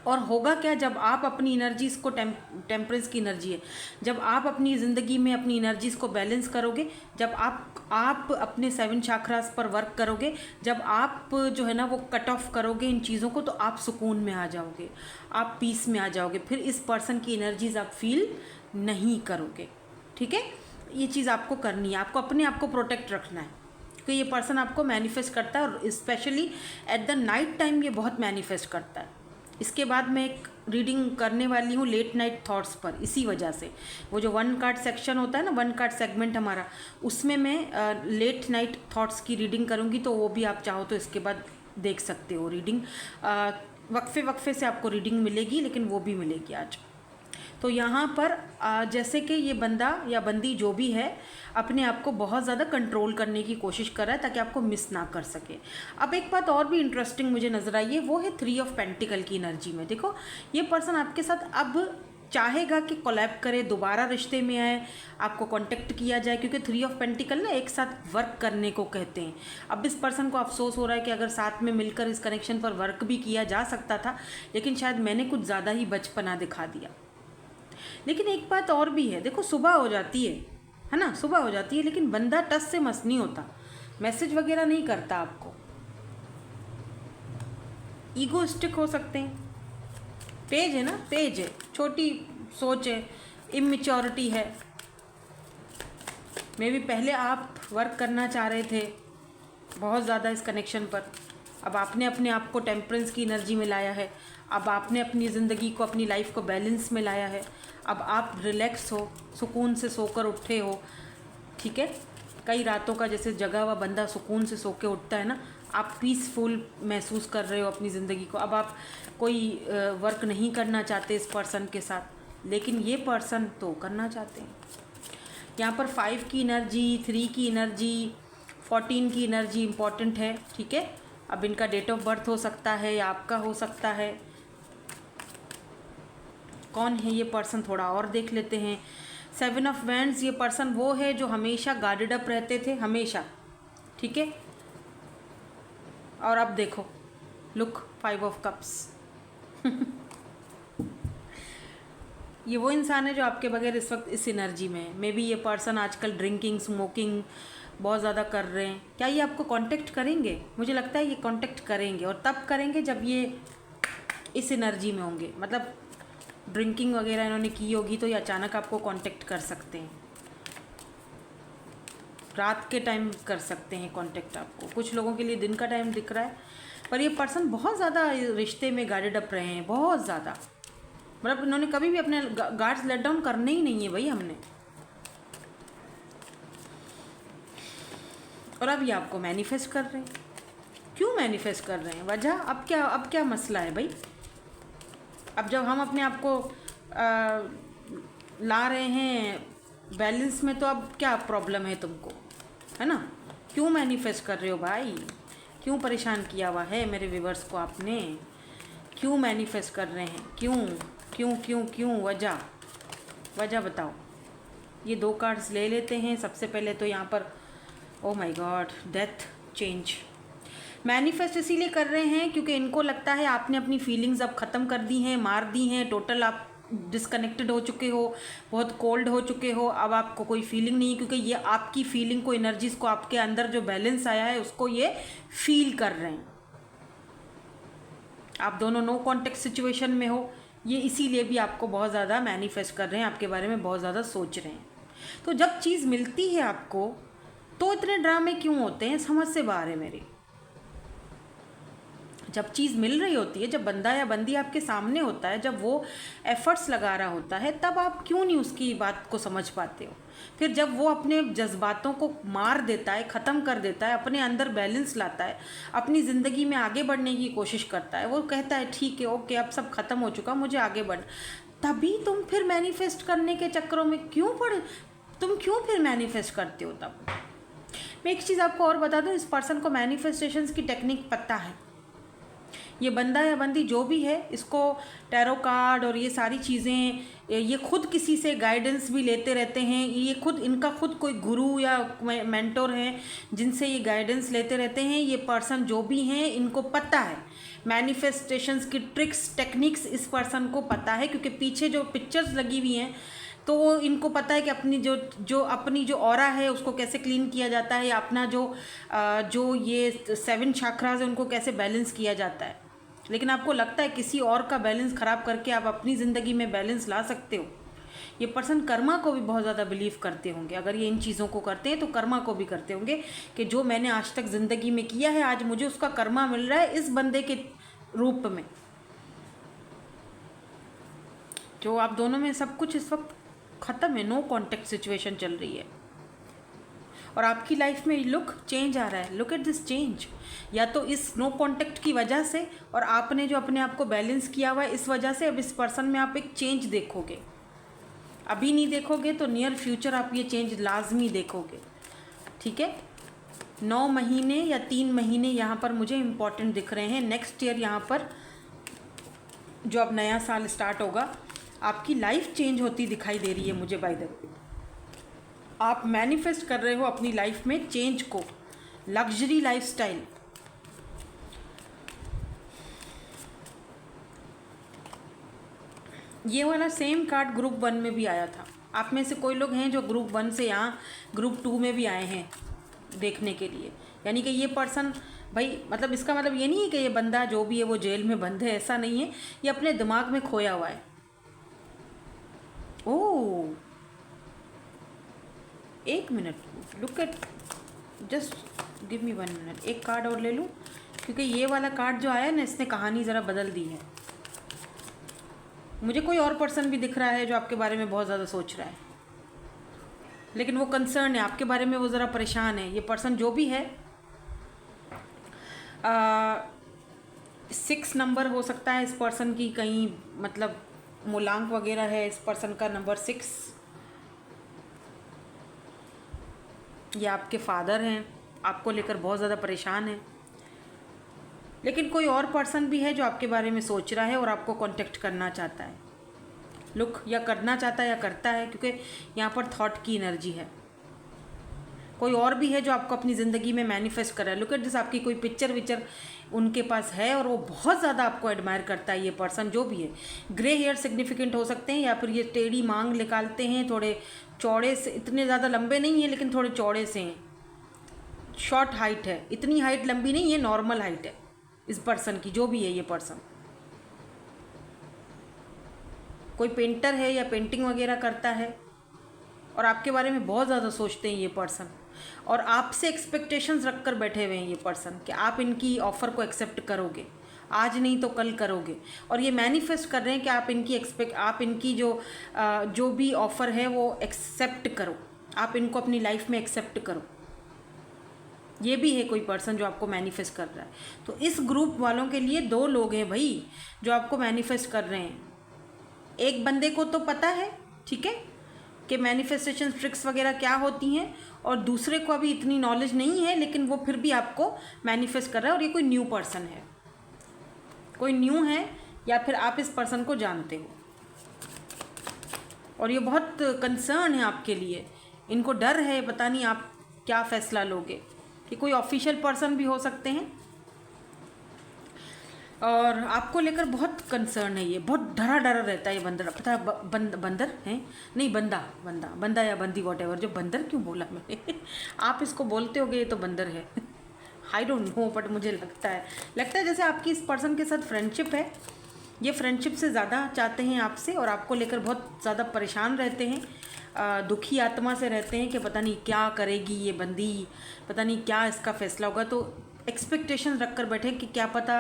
और होगा क्या, जब आप अपनी एनर्जीज़ को टेम्परेंस की एनर्जी है, जब आप अपनी ज़िंदगी में अपनी एनर्जीज़ को बैलेंस करोगे, जब आप अपने 7 चक्रास पर वर्क करोगे, जब आप जो है ना वो कट ऑफ करोगे इन चीज़ों को, तो आप सुकून में आ जाओगे, आप पीस में आ जाओगे। फिर इस पर्सन की एनर्जीज़ आप फील नहीं करोगे, ठीक है। ये चीज़ आपको करनी है, आपको अपने आप को प्रोटेक्ट रखना है, क्योंकि ये पर्सन आपको मैनिफेस्ट करता है, और specially at the night time ये बहुत मैनिफेस्ट करता है। इसके बाद मैं एक रीडिंग करने वाली हूँ लेट नाइट थॉट्स पर, इसी वजह से वो जो 1 कार्ड सेक्शन होता है ना, 1 कार्ड सेगमेंट हमारा, उसमें मैं लेट नाइट थॉट्स की रीडिंग करूँगी। तो वो भी आप चाहो तो इसके बाद देख सकते हो रीडिंग, वक्फे वक्फे से आपको रीडिंग मिलेगी, लेकिन वो भी मिलेगी आज। तो यहाँ पर जैसे कि ये बंदा या बंदी जो भी है अपने आप को बहुत ज़्यादा कंट्रोल करने की कोशिश कर रहा है ताकि आपको मिस ना कर सके। अब एक बात और भी इंटरेस्टिंग मुझे नज़र आई है, वो है 3 ऑफ पेंटिकल की एनर्जी में। देखो ये पर्सन आपके साथ अब चाहेगा कि कोलैब करे, दोबारा रिश्ते में आए, आपको कांटेक्ट किया जाए, क्योंकि 3 ऑफ पेंटिकल ना एक साथ वर्क करने को कहते हैं। अब इस पर्सन को अफसोस हो रहा है कि अगर साथ में मिलकर इस कनेक्शन पर वर्क भी किया जा सकता था, लेकिन शायद मैंने कुछ ज़्यादा ही बचपना दिखा दिया। लेकिन एक बात और भी है, देखो सुबह हो जाती है ना, सुबह हो जाती है, लेकिन बंदा टस से मस नहीं होता, मैसेज वगैरह नहीं करता आपको, ईगोइस्टिक हो सकते हैं। पेज है ना, पेज है, छोटी सोच है, इमेच्योरिटी है। मे भी पहले आप वर्क करना चाह रहे थे बहुत ज़्यादा इस कनेक्शन पर, अब आपने अपने आप को टेम्परेंस की एनर्जी में लाया है, अब आपने अपनी ज़िंदगी को, अपनी लाइफ को बैलेंस में लाया है, अब आप रिलैक्स हो, सुकून से सोकर उठे हो, ठीक है। कई रातों का जैसे जगा हुआ बंदा सुकून से सो के उठता है ना, आप पीसफुल महसूस कर रहे हो अपनी ज़िंदगी को। अब आप कोई वर्क नहीं करना चाहते इस पर्सन के साथ, लेकिन ये पर्सन तो करना चाहते हैं। यहाँ पर 5 की एनर्जी, 3 की एनर्जी, 14 की एनर्जी इम्पॉर्टेंट है, ठीक है। अब इनका डेट ऑफ बर्थ हो सकता है या आपका हो सकता है। कौन है ये पर्सन, थोड़ा और देख लेते हैं। 7 ऑफ वैंड्स, ये पर्सन वो है जो हमेशा गार्डेड अप रहते थे, हमेशा, ठीक है। और अब देखो लुक 5 ऑफ कप्स ये वो इंसान है जो आपके बगैर इस वक्त इस एनर्जी में है। मे बी ये पर्सन आजकल ड्रिंकिंग, स्मोकिंग बहुत ज़्यादा कर रहे हैं। क्या ये आपको कांटेक्ट करेंगे? मुझे लगता है ये कांटेक्ट करेंगे, और तब करेंगे जब ये इस एनर्जी में होंगे। मतलब ड्रिंकिंग वगैरह इन्होंने की होगी तो ये अचानक आपको कांटेक्ट कर सकते हैं। रात के टाइम कर सकते हैं कांटेक्ट आपको, कुछ लोगों के लिए दिन का टाइम दिख रहा है। पर ये पर्सन बहुत ज़्यादा रिश्ते में गार्डेड अप रहे हैं, बहुत ज़्यादा। मतलब इन्होंने कभी भी अपने गार्ड्स लेट डाउन करने ही नहीं है भाई हमने। और अब ये आपको मैनिफेस्ट कर रहे हैं। क्यों मैनिफेस्ट कर रहे हैं, वजह? अब क्या मसला है भाई? अब जब हम अपने आप को ला रहे हैं बैलेंस में, तो अब क्या प्रॉब्लम है तुमको, है ना? क्यों मैनिफेस्ट कर रहे हो भाई? क्यों परेशान किया हुआ है मेरे व्यूवर्स को आपने? क्यों मैनिफेस्ट कर रहे हैं? क्यों क्यों क्यों क्यों? वजह बताओ। ये 2 कार्ड्स ले लेते हैं। सबसे पहले तो यहाँ पर oh my God, death, change. Manifest इसीलिए कर रहे हैं क्योंकि इनको लगता है आपने अपनी फीलिंग्स अब ख़त्म कर दी हैं, मार दी हैं, टोटल आप डिस्कनेक्टेड हो चुके हो, बहुत कोल्ड हो चुके हो। अब आपको कोई फीलिंग नहीं है, क्योंकि ये आपकी फीलिंग को, एनर्जीज को, आपके अंदर जो बैलेंस आया है उसको ये फील कर रहे हैं। आप दोनों नो कॉन्टेक्ट सिचुएशन में हो, ये इसीलिए भी आपको बहुत ज़्यादा मैनिफेस्ट कर रहे हैं, आपके बारे में बहुत ज़्यादा सोच रहे हैं। तो जब चीज़ मिलती है आपको तो इतने ड्रामे क्यों होते हैं, समझ से बाहर है मेरी। जब चीज़ मिल रही होती है, जब बंदा या बंदी आपके सामने होता है, जब वो एफर्ट्स लगा रहा होता है, तब आप क्यों नहीं उसकी बात को समझ पाते हो? फिर जब वो अपने जज्बातों को मार देता है, ख़त्म कर देता है, अपने अंदर बैलेंस लाता है, अपनी ज़िंदगी में आगे बढ़ने की कोशिश करता है, वो कहता है ठीक है, ओके, अब सब ख़त्म हो चुका, मुझे आगे बढ़, तभी तुम फिर मैनिफेस्ट करने के चक्करों में क्यों पड़े? तुम क्यों फिर मैनिफेस्ट करते हो? तब मैं एक चीज़ आपको और बता दूँ, इस पर्सन को मैनिफेस्टेशंस की टेक्निक पता है। ये बंदा या बंदी जो भी है, इसको टैरो कार्ड और ये सारी चीज़ें, ये खुद किसी से गाइडेंस भी लेते रहते हैं। ये खुद, इनका खुद कोई गुरु या मेंटोर हैं जिनसे ये गाइडेंस लेते रहते हैं। ये पर्सन जो भी हैं, इनको पता है मैनिफेस्टेशंस की ट्रिक्स, टेक्निक्स इस पर्सन को पता है, क्योंकि पीछे जो पिक्चर्स लगी हुई हैं तो वो इनको पता है कि अपनी जो ऑरा है उसको कैसे क्लीन किया जाता है, या अपना जो ये 7 चक्रास है उनको कैसे बैलेंस किया जाता है। लेकिन आपको लगता है किसी और का बैलेंस ख़राब करके आप अपनी ज़िंदगी में बैलेंस ला सकते हो। ये पर्सन कर्मा को भी बहुत ज़्यादा बिलीव करते होंगे। अगर ये इन चीज़ों को करते हैं तो कर्मा को भी करते होंगे कि जो मैंने आज तक ज़िंदगी में किया है, आज मुझे उसका कर्मा मिल रहा है इस बंदे के रूप में। जो आप दोनों में सब कुछ इस वक्त ख़त्म है, नो कॉन्टेक्ट सिचुएशन चल रही है, और आपकी लाइफ में लुक चेंज आ रहा है। Look at this change. या तो इस नो कॉन्टेक्ट की वजह से, और आपने जो अपने आप को बैलेंस किया हुआ है इस वजह से, अब इस पर्सन में आप एक चेंज देखोगे। अभी नहीं देखोगे तो नियर फ्यूचर आप ये चेंज लाजमी देखोगे। ठीक है, 9 महीने या 3 महीने यहाँ पर मुझे इम्पॉर्टेंट दिख रहे हैं। नेक्स्ट ईयर यहाँ पर जो अब नया साल स्टार्ट होगा, आपकी लाइफ चेंज होती दिखाई दे रही है मुझे। बाय द वे, आप मैनिफेस्ट कर रहे हो अपनी लाइफ में चेंज को, लग्जरी लाइफस्टाइल। ये वाला सेम कार्ड ग्रुप 1 में भी आया था। आप में से कोई लोग हैं जो ग्रुप 1 से यहाँ ग्रुप 2 में भी आए हैं देखने के लिए। यानी कि ये पर्सन भाई, मतलब इसका मतलब ये नहीं है कि ये बंदा जो भी है वो जेल में बंद है, ऐसा नहीं है। ये अपने दिमाग में खोया हुआ है। ओह, एक minute, look at, just give me 1 minute. एक कार्ड और ले लूँ, क्योंकि ये वाला कार्ड जो आया ना, इसने कहानी ज़रा बदल दी है। मुझे कोई और पर्सन भी दिख रहा है जो आपके बारे में बहुत ज़्यादा सोच रहा है, लेकिन वो कंसर्न है आपके बारे में, वो ज़रा परेशान है। ये पर्सन जो भी है, 6 नंबर हो सकता है इस पर्सन की, कहीं मतलब मूलांक वगैरह है इस पर्सन का नंबर 6। ये आपके फादर हैं, आपको लेकर बहुत ज़्यादा परेशान है। लेकिन कोई और पर्सन भी है जो आपके बारे में सोच रहा है और आपको कांटेक्ट करना चाहता है। लुक, या करना चाहता है या करता है, क्योंकि यहाँ पर थॉट की एनर्जी है। कोई और भी है जो आपको अपनी ज़िंदगी में मैनिफेस्ट कर रहा है। लुक एट दिस, आपकी कोई पिक्चर विक्चर उनके पास है और वो बहुत ज़्यादा आपको एडमायर करता है। ये पर्सन जो भी है, ग्रे हेयर सिग्निफिकेंट हो सकते हैं, या फिर ये टेढ़ी मांग निकालते हैं, थोड़े चौड़े से, इतने ज़्यादा लंबे नहीं हैं लेकिन थोड़े चौड़े से हैं, शॉर्ट हाइट है, इतनी हाइट लंबी नहीं है, नॉर्मल हाइट है इस पर्सन की, जो भी है ये पर्सन। कोई पेंटर है या पेंटिंग वगैरह करता है और आपके बारे में बहुत ज़्यादा सोचते हैं ये पर्सन। और आपसे एक्सपेक्टेशंस रख कर बैठे हुए हैं ये पर्सन कि आप इनकी ऑफ़र को एक्सेप्ट करोगे, आज नहीं तो कल करोगे। और ये मैनिफेस्ट कर रहे हैं कि आप इनकी जो भी ऑफ़र है वो एक्सेप्ट करो, आप इनको अपनी लाइफ में एक्सेप्ट करो। ये भी है कोई पर्सन जो आपको मैनिफेस्ट कर रहा है। तो इस ग्रुप वालों के लिए 2 लोग हैं भाई जो आपको मैनिफेस्ट कर रहे हैं। एक बंदे को तो पता है, ठीक है, कि मैनिफेस्टेशन ट्रिक्स वगैरह क्या होती हैं, और दूसरे को अभी इतनी नॉलेज नहीं है, लेकिन वो फिर भी आपको मैनिफेस्ट कर रहा है। और ये कोई न्यू पर्सन है, कोई न्यू है, या फिर आप इस पर्सन को जानते हो और ये बहुत कंसर्न है आपके लिए। इनको डर है, पता नहीं आप क्या फ़ैसला लोगे। कि कोई ऑफिशियल पर्सन भी हो सकते हैं और आपको लेकर बहुत कंसर्न है। ये बहुत डरा डरा रहता है ये बंदर, पता है बंदर है नहीं, बंदा या बंदी वॉट एवर। जो बंदर क्यों बोला मैंने आप इसको बोलते होगे ये तो बंदर है आई डोंट नो, बट मुझे लगता है जैसे आपकी इस पर्सन के साथ फ्रेंडशिप है। ये फ्रेंडशिप से ज़्यादा चाहते हैं आपसे और आपको लेकर बहुत ज़्यादा परेशान रहते हैं, दुखी आत्मा से रहते हैं कि पता नहीं क्या करेगी ये बंदी, पता नहीं क्या इसका फ़ैसला होगा। तो एक्सपेक्टेशन रख कर बैठे कि क्या पता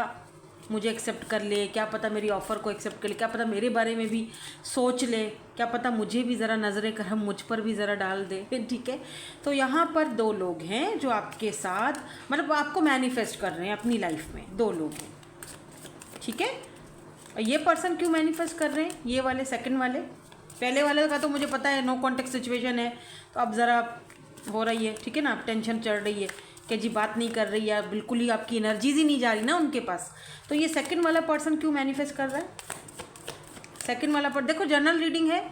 मुझे एक्सेप्ट कर ले, क्या पता मेरी ऑफ़र को एक्सेप्ट कर ले, क्या पता मेरे बारे में भी सोच ले, क्या पता मुझे भी ज़रा नज़र करम मुझ पर भी ज़रा डाल दे। ठीक है, तो यहाँ पर 2 लोग हैं जो आपके साथ मतलब आपको मैनिफेस्ट कर रहे हैं अपनी लाइफ में। 2 लोग हैं, ठीक है। ये पर्सन क्यों मैनिफेस्ट कर रहे हैं, ये वाले सेकंड वाले। पहले वाले का तो मुझे पता है नो कॉन्टेक्ट सिचुएशन है, तो अब ज़रा हो रही है, ठीक है ना, अब टेंशन चढ़ रही है कि जी बात नहीं कर रही है, बिल्कुल ही आपकी एनर्जीज ही नहीं जा रही ना उनके पास। तो ये सेकंड वाला पर्सन क्यों मैनिफेस्ट कर रहा है, सेकंड वाला पर देखो जनरल रीडिंग है,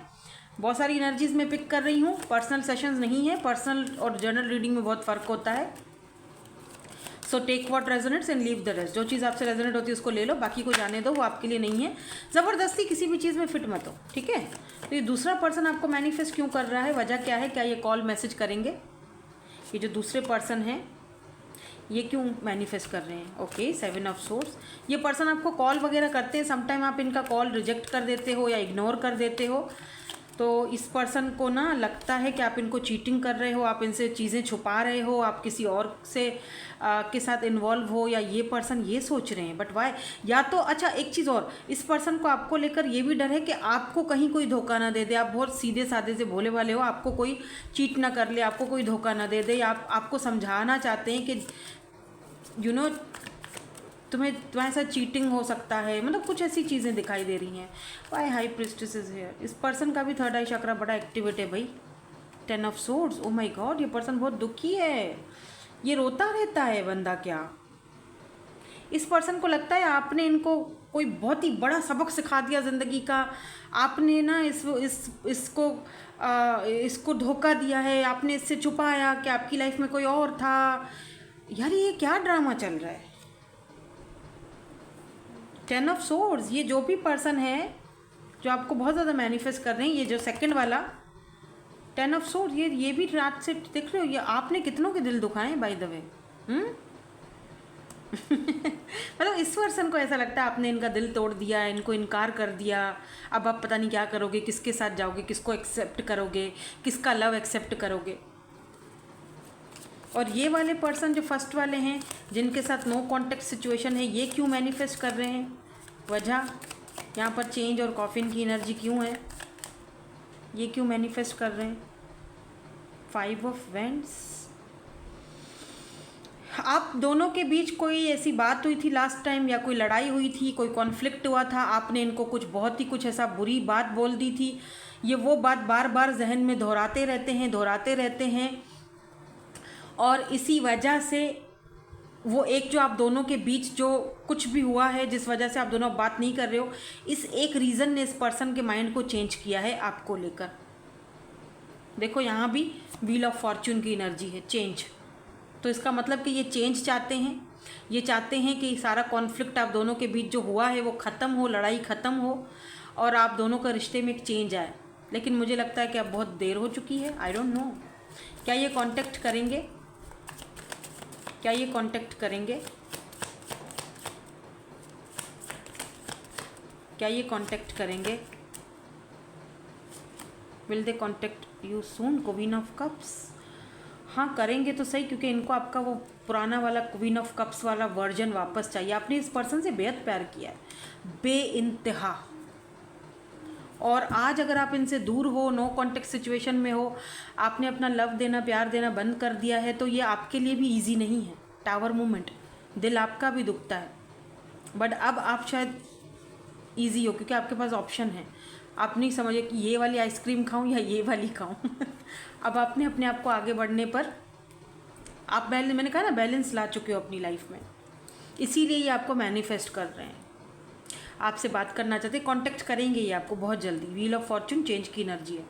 बहुत सारी एनर्जीज में पिक कर रही हूँ, पर्सनल सेशंस नहीं है। पर्सनल और जनरल रीडिंग में बहुत फ़र्क होता है। So take what resonates and leave the rest. जो चीज़ आपसे रेजोनेट होती है उसको ले लो, बाकी को जाने दो, वो आपके लिए नहीं है। ज़बरदस्ती किसी भी चीज़ में फिट मत हो, ठीक है। तो ये दूसरा पर्सन आपको मैनिफेस्ट क्यों कर रहा है, वजह क्या है, क्या ये कॉल मैसेज करेंगे, ये जो दूसरे पर्सन हैं ये क्यों मैनिफेस्ट कर रहे हैं। Okay, 7 of source. ये पर्सन आपको कॉल वगैरह करते हैं, समटाइम आप इनका कॉल रिजेक्ट कर देते हो या इग्नोर कर देते हो। तो इस पर्सन को ना लगता है कि आप इनको चीटिंग कर रहे हो, आप इनसे चीज़ें छुपा रहे हो, आप किसी और से के साथ इन्वॉल्व हो, या ये पर्सन ये सोच रहे हैं। बट वाई, या तो अच्छा एक चीज़ और, इस पर्सन को आपको लेकर ये भी डर है कि आपको कहीं कोई धोखा ना दे दे। आप बहुत सीधे साधे से भोले वाले हो, आपको कोई चीट ना कर ले, आपको कोई धोखा ना दे दे, या आपको समझाना चाहते हैं कि यू नो तुम्हारे साथ चीटिंग हो सकता है, मतलब कुछ ऐसी चीज़ें दिखाई दे रही हैं। Why high priestess is here. इस पर्सन का भी थर्ड आई चक्रा बड़ा एक्टिवेट है भाई। 10 of swords. Oh my God, ये पर्सन बहुत दुखी है, ये रोता रहता है बंदा। क्या इस पर्सन को लगता है आपने इनको कोई बहुत ही बड़ा सबक सिखा दिया ज़िंदगी का, आपने ना इसको धोखा दिया है, आपने इससे छुपाया कि आपकी लाइफ में कोई और था। यार ये क्या ड्रामा चल रहा है। 10 ऑफ सोर्ड्स। ये जो भी पर्सन है जो आपको बहुत ज़्यादा मैनिफेस्ट कर रहे हैं, ये जो सेकंड वाला 10 ऑफ सोर्ड्स, ये भी रात से देख रहे हो, ये आपने कितनों के दिल दुखाए बाय द वे। मतलब इस पर्सन को ऐसा लगता है आपने इनका दिल तोड़ दिया, इनको इनकार कर दिया। अब आप पता नहीं क्या करोगे, किसके साथ जाओगे, किसको एक्सेप्ट करोगे, किसका लव एक्सेप्ट करोगे। और ये वाले पर्सन जो फर्स्ट वाले हैं जिनके साथ नो कॉन्टेक्ट सिचुएशन है, ये क्यों मैनिफेस्ट कर रहे हैं, वजह यहाँ पर चेंज और कॉफिन की एनर्जी क्यों है, ये क्यों मैनिफेस्ट कर रहे हैं। 5 ऑफ वेंट्स। आप दोनों के बीच कोई ऐसी बात हुई थी लास्ट टाइम, या कोई लड़ाई हुई थी, कोई कॉन्फ्लिक्ट हुआ था, आपने इनको कुछ ऐसा बुरी बात बोल दी थी। ये वो बात बार बार जहन में दोहराते रहते हैं और इसी वजह से वो एक जो आप दोनों के बीच जो कुछ भी हुआ है, जिस वजह से आप दोनों बात नहीं कर रहे हो, इस एक रीज़न ने इस पर्सन के माइंड को चेंज किया है आपको लेकर। देखो यहाँ भी व्हील ऑफ फॉर्च्यून की एनर्जी है, चेंज। तो इसका मतलब कि ये चेंज चाहते हैं, ये चाहते हैं कि सारा कॉन्फ्लिक्ट आप दोनों के बीच जो हुआ है वो ख़त्म हो, लड़ाई ख़त्म हो और आप दोनों का रिश्ते में एक चेंज आए। लेकिन मुझे लगता है कि अब बहुत देर हो चुकी है। आई डोंट नो, क्या ये कांटेक्ट करेंगे, क्या ये कांटेक्ट करेंगे, क्या ये कांटेक्ट करेंगे। Will they contact you soon, queen of cups. हाँ करेंगे तो सही, क्योंकि इनको आपका वो पुराना वाला क्वीन ऑफ कप्स वाला वर्जन वापस चाहिए। आपने इस पर्सन से बेहद प्यार किया है, बेइंतहा। और आज अगर आप इनसे दूर हो, नो कॉन्टेक्ट सिचुएशन में हो, आपने अपना लव देना, प्यार देना बंद कर दिया है, तो ये आपके लिए भी इजी नहीं है। टावर मूवमेंट, दिल आपका भी दुखता है, बट अब आप शायद इजी हो क्योंकि आपके पास ऑप्शन है। आप नहीं समझे कि ये वाली आइसक्रीम खाऊं या ये वाली खाऊं। अब आपने अपने आप को आगे बढ़ने पर आप मैंने कहा ना, बैलेंस ला चुके हो अपनी लाइफ में, इसीलिए ये आपको मैनिफेस्ट कर रहे हैं। आपसे बात करना चाहते, कांटेक्ट करेंगे ये आपको बहुत जल्दी। व्हील ऑफ फॉर्चून चेंज की एनर्जी है।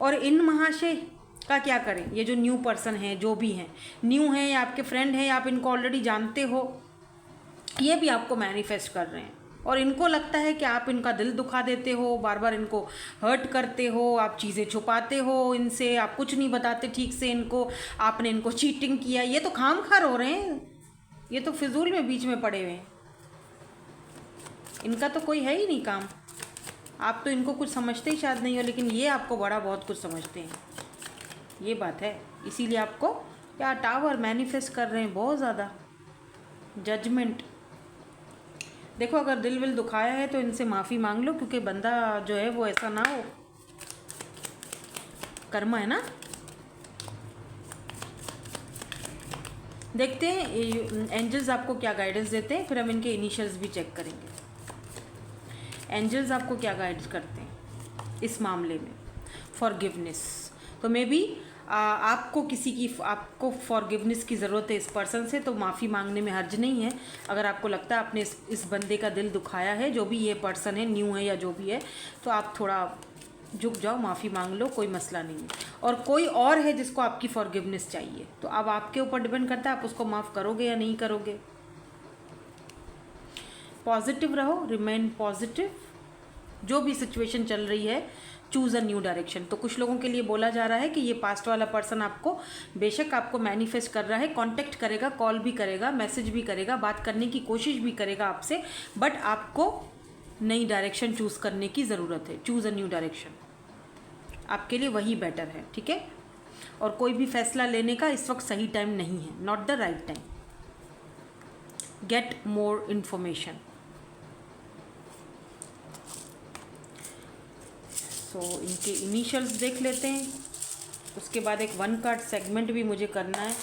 और इन महाशय का क्या करें, ये जो न्यू पर्सन है, जो भी हैं, न्यू है या आपके फ्रेंड हैं, आप इनको ऑलरेडी जानते हो, ये भी आपको मैनिफेस्ट कर रहे हैं। और इनको लगता है कि आप इनका दिल दुखा देते हो, बार बार इनको हर्ट करते हो, आप चीज़ें छुपाते हो इनसे, आप कुछ नहीं बताते ठीक से इनको, आपने इनको चीटिंग किया। ये तो खामखार हो रहे हैं, ये तो फिजूल में बीच में पड़े हुए हैं, इनका तो कोई है ही नहीं काम। आप तो इनको कुछ समझते ही शायद नहीं हो, लेकिन ये आपको बड़ा बहुत कुछ समझते हैं, ये बात है। इसीलिए आपको क्या टावर मैनिफेस्ट कर रहे हैं बहुत ज़्यादा। जजमेंट, देखो अगर दिल विल दुखाया है तो इनसे माफ़ी मांग लो, क्योंकि बंदा जो है वो ऐसा ना हो, कर्म है ना। देखते हैं एंजल्स आपको क्या गाइडेंस देते हैं, फिर हम इनके इनिशियल्स भी चेक करेंगे। एंजल्स आपको क्या गाइड करते हैं इस मामले में। फॉरगिवनेस, तो मे बी आपको किसी की, आपको फॉरगिवनेस की ज़रूरत है इस पर्सन से, तो माफ़ी मांगने में हर्ज नहीं है। अगर आपको लगता है आपने इस बंदे का दिल दुखाया है, जो भी ये पर्सन है, न्यू है या जो भी है, तो आप थोड़ा झुक जाओ, माफ़ी मांग लो, कोई मसला नहीं है। और कोई और है जिसको आपकी फॉरगिवनेस चाहिए, तो अब आपके ऊपर डिपेंड करता है आप उसको माफ़ करोगे या नहीं करोगे। पॉजिटिव रहो, रिमेन पॉजिटिव। जो भी सिचुएशन चल रही है, चूज़ अ न्यू डायरेक्शन। तो कुछ लोगों के लिए बोला जा रहा है कि ये पास्ट वाला पर्सन आपको, बेशक आपको मैनिफेस्ट कर रहा है, कांटेक्ट करेगा, कॉल भी करेगा, मैसेज भी करेगा, बात करने की कोशिश भी करेगा आपसे, बट आपको नई डायरेक्शन चूज़ करने की ज़रूरत है। चूज़ अ न्यू डायरेक्शन, आपके लिए वही बेटर है, ठीक है। और कोई भी फैसला लेने का इस वक्त सही टाइम नहीं है, not the right time. Get more information. तो इनके इनिशियल्स देख लेते हैं, उसके बाद एक 1 कार्ड सेगमेंट भी मुझे करना है।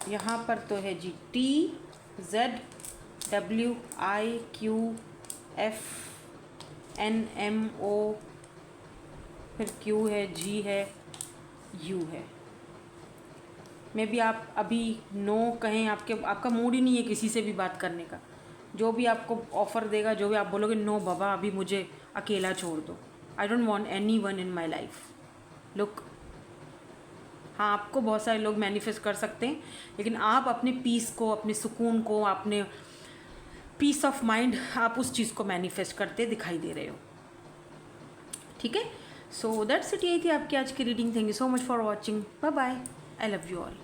यहाँ पर तो है जी TZWIQFNMO, फिर Q है, G है, U है। मे भी आप अभी नो कहें, आपका मूड ही नहीं है किसी से भी बात करने का। जो भी आपको ऑफ़र देगा, जो भी आप बोलोगे, नो बाबा अभी मुझे अकेला छोड़ दो, I don't want any one in my life. Look, हाँ आपको बहुत सारे लोग मैनिफेस्ट कर सकते हैं, लेकिन आप अपने पीस को, अपने सुकून को, अपने पीस ऑफ माइंड, आप उस चीज़ को मैनिफेस्ट करते दिखाई दे रहे हो, ठीक है। सो दैट्स इट, यही थी आपकी आज की reading. Thank you so much for watching, bye bye, I love you all.